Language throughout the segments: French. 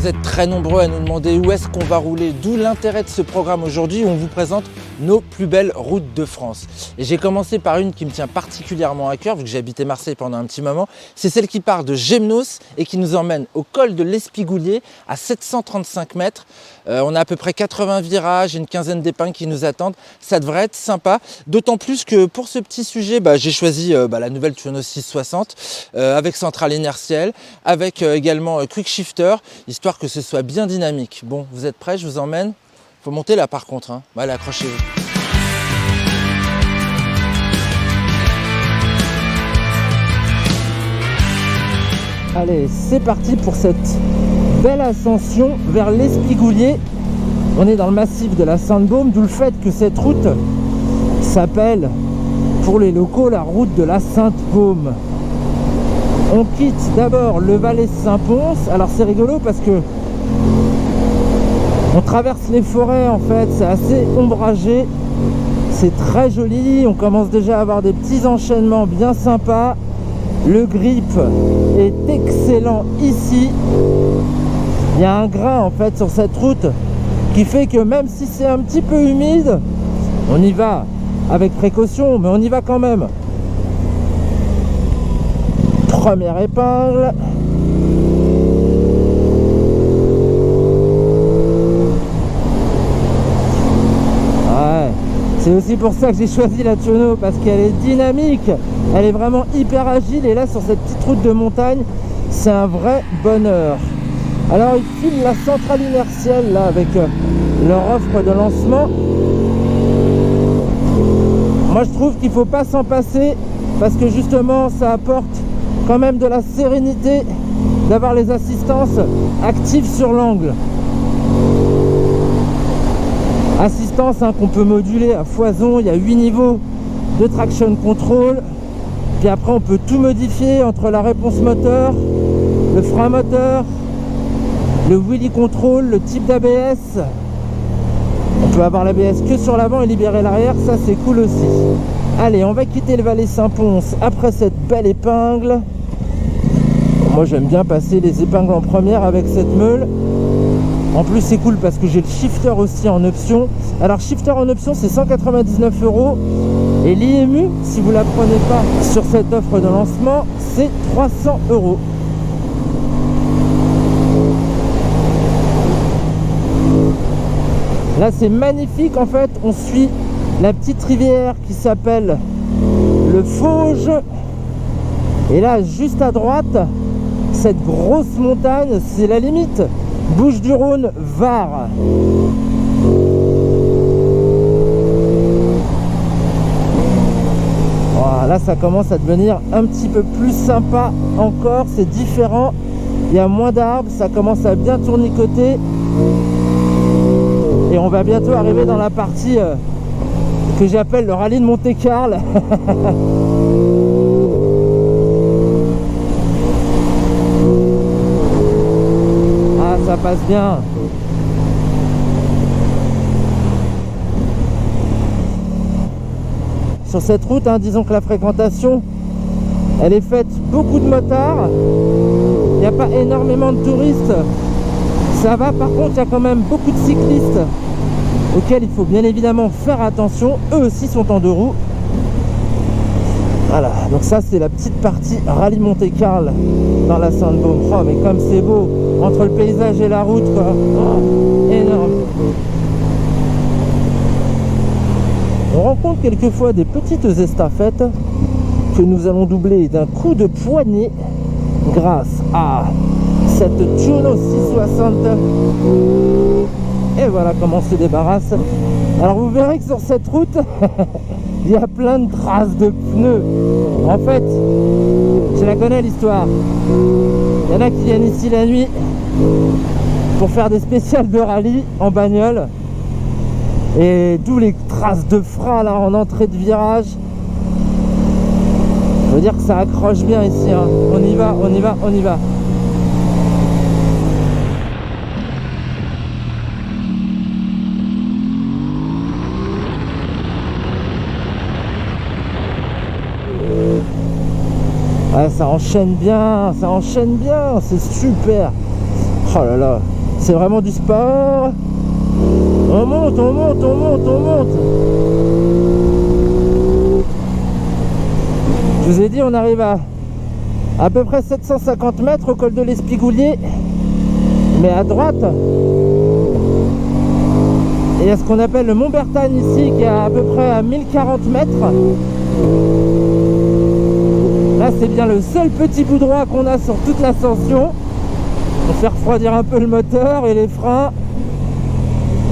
vous êtes très nombreux à nous demander où est-ce qu'on va rouler, d'où l'intérêt de ce programme aujourd'hui où on vous présente nos plus belles routes de France. Et j'ai commencé par une qui me tient particulièrement à cœur, vu que j'ai habité Marseille pendant un petit moment. C'est celle qui part de Gémenos et qui nous emmène au col de l'Espigoulier à 735 mètres. On a à peu près 80 virages, une quinzaine d'épingles qui nous attendent. Ça devrait être sympa, d'autant plus que pour ce petit sujet, j'ai choisi la nouvelle Tuono 660 avec centrale inertielle, avec également quick shifter, histoire que ce soit bien dynamique. Bon, vous êtes prêts? Je vous emmène. Faut monter là par contre, hein. Allez, accrochez-vous. Allez, c'est parti pour cette belle ascension vers l'Espigoulier. On est dans le massif de la Sainte-Baume, d'où le fait que cette route s'appelle, pour les locaux, la route de la Sainte-Baume. On quitte d'abord le Valais Saint-Pons. Alors c'est rigolo parce que on traverse les forêts, en fait, c'est assez ombragé, c'est très joli, on commence déjà à avoir des petits enchaînements bien sympas. Le grip est excellent ici. Il y a un grain en fait sur cette route qui fait que même si c'est un petit peu humide, on y va avec précaution, mais on y va quand même. Première épingle. Ouais, c'est aussi pour ça que j'ai choisi la Tuono, parce qu'elle est dynamique, elle est vraiment hyper agile, et là sur cette petite route de montagne, c'est un vrai bonheur. Alors ils filment la centrale inertielle là avec leur offre de lancement. Moi je trouve qu'il ne faut pas s'en passer, parce que justement ça apporte quand même de la sérénité d'avoir les assistances actives sur l'angle. Assistance qu'on peut moduler à foison, il y a 8 niveaux de traction control. Puis après on peut tout modifier entre la réponse moteur, le frein moteur, le wheelie control, le type d'ABS. On peut avoir l'ABS que sur l'avant et libérer l'arrière, ça c'est cool aussi. Allez, on va quitter le Valais Saint-Pons après cette belle épingle. Moi j'aime bien passer les épingles en première avec cette meule. En plus c'est cool parce que j'ai le shifter aussi en option. Alors shifter en option c'est 199 € et l'IMU, si vous ne la prenez pas sur cette offre de lancement, c'est 300 €. Là c'est magnifique, en fait on suit la petite rivière qui s'appelle le Fauge, et là juste à droite cette grosse montagne, c'est la limite Bouches-du-Rhône, Var. Voilà, là ça commence à devenir un petit peu plus sympa encore, c'est différent, il y a moins d'arbres, ça commence à bien tournicoter. Et on va bientôt arriver dans la partie que j'appelle le rallye de Monte-Carlo. Ah, ça passe bien. Sur cette route, disons que la fréquentation, elle est faite beaucoup de motards. Il n'y a pas énormément de touristes. Ça va, par contre il y a quand même beaucoup de cyclistes auxquels il faut bien évidemment faire attention. Eux aussi sont en deux roues. Voilà, donc ça c'est la petite partie rallye Monte-Carlo dans la Sainte-Baume. Oh, mais comme c'est beau entre le paysage et la route, quoi. Oh, énorme. On rencontre quelquefois des petites estafettes que nous allons doubler d'un coup de poignet grâce à cette Tuono 660. Et voilà comment on se débarrasse. Alors vous verrez que sur cette route il y a plein de traces de pneus. En fait, je la connais l'histoire. Il y en a qui viennent ici la nuit pour faire des spéciales de rallye en bagnole, et d'où les traces de frein là en entrée de virage. Je veux dire que ça accroche bien ici, hein. On y va, on y va, on y va. Ouais, ça enchaîne bien, c'est super. Oh là là, C'est vraiment du sport. On monte, on monte, on monte, on monte. Je vous ai dit, on arrive à peu près 750 mètres au col de l'Espigoulier. Mais à droite, il y a ce qu'on appelle le Mont Bertagne ici, qui est à peu près à 1040 mètres. Là, c'est bien le seul petit bout droit qu'on a sur toute l'ascension. On fait refroidir un peu le moteur et les freins.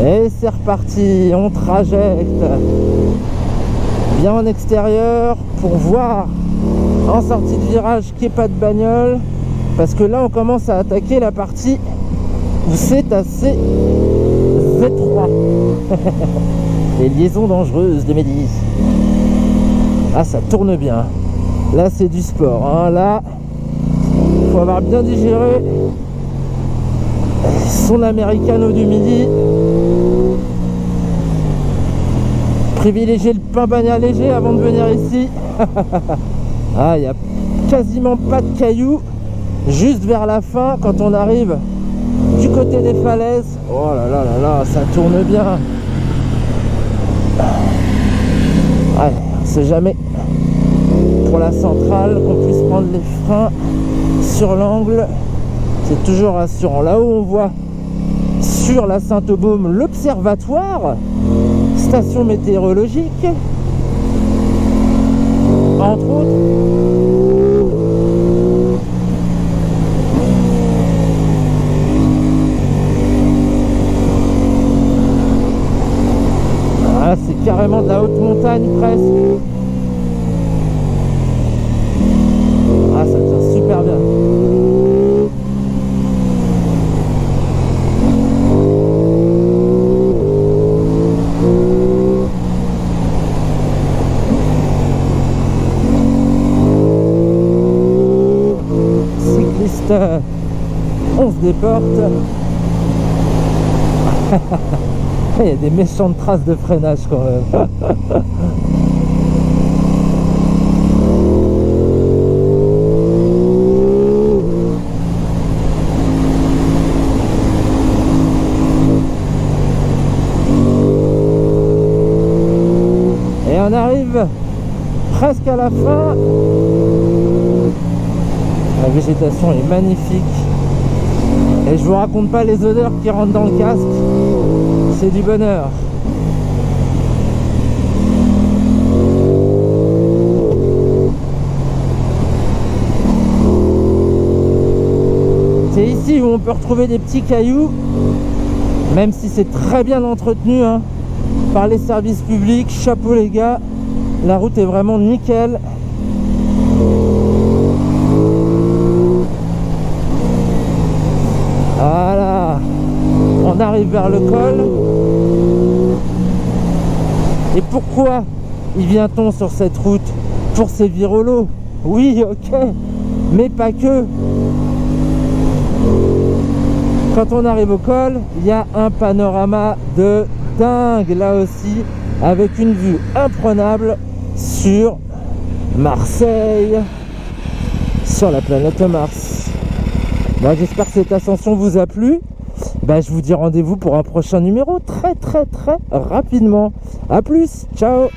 Et c'est reparti, on trajecte bien en extérieur pour voir en sortie de virage qu'il n'y ait pas de bagnole. Parce que là, on commence à attaquer la partie où c'est assez étroit. Les liaisons dangereuses de Mehdi. Ah, ça tourne bien. Là, c'est du sport. Hein. Là, il faut avoir bien digéré son americano du midi. Privilégier le pain bagnat léger avant de venir ici. Ah, il n'y a quasiment pas de cailloux. Juste vers la fin, quand on arrive du côté des falaises. Oh là là là là, ça tourne bien. Allez, on sait jamais pour la centrale qu'on puisse prendre les freins sur l'angle. C'est toujours rassurant. Là-haut, on voit sur la Sainte-Baume l'observatoire, station météorologique, entre autres. Ah, c'est carrément de la haute montagne presque. Ah, ça tient super bien. Cycliste, on se déporte. Il y a des méchantes traces de freinage quand même. Et on arrive presque à la fin. La végétation est magnifique. Et je vous raconte pas les odeurs qui rentrent dans le casque. C'est du bonheur. C'est ici où on peut retrouver des petits cailloux, même si c'est très bien entretenu hein, par les services publics. Chapeau les gars, la route est vraiment nickel. Voilà, on arrive vers le col. Et pourquoi y vient-on sur cette route? Pour ces virolos? Oui, ok, mais pas que. Quand on arrive au col, il y a un panorama de dingue là aussi, avec une vue imprenable sur Marseille, sur la planète Mars. Bon, j'espère que cette ascension vous a plu. Je vous dis rendez-vous pour un prochain numéro très rapidement. A plus, ciao.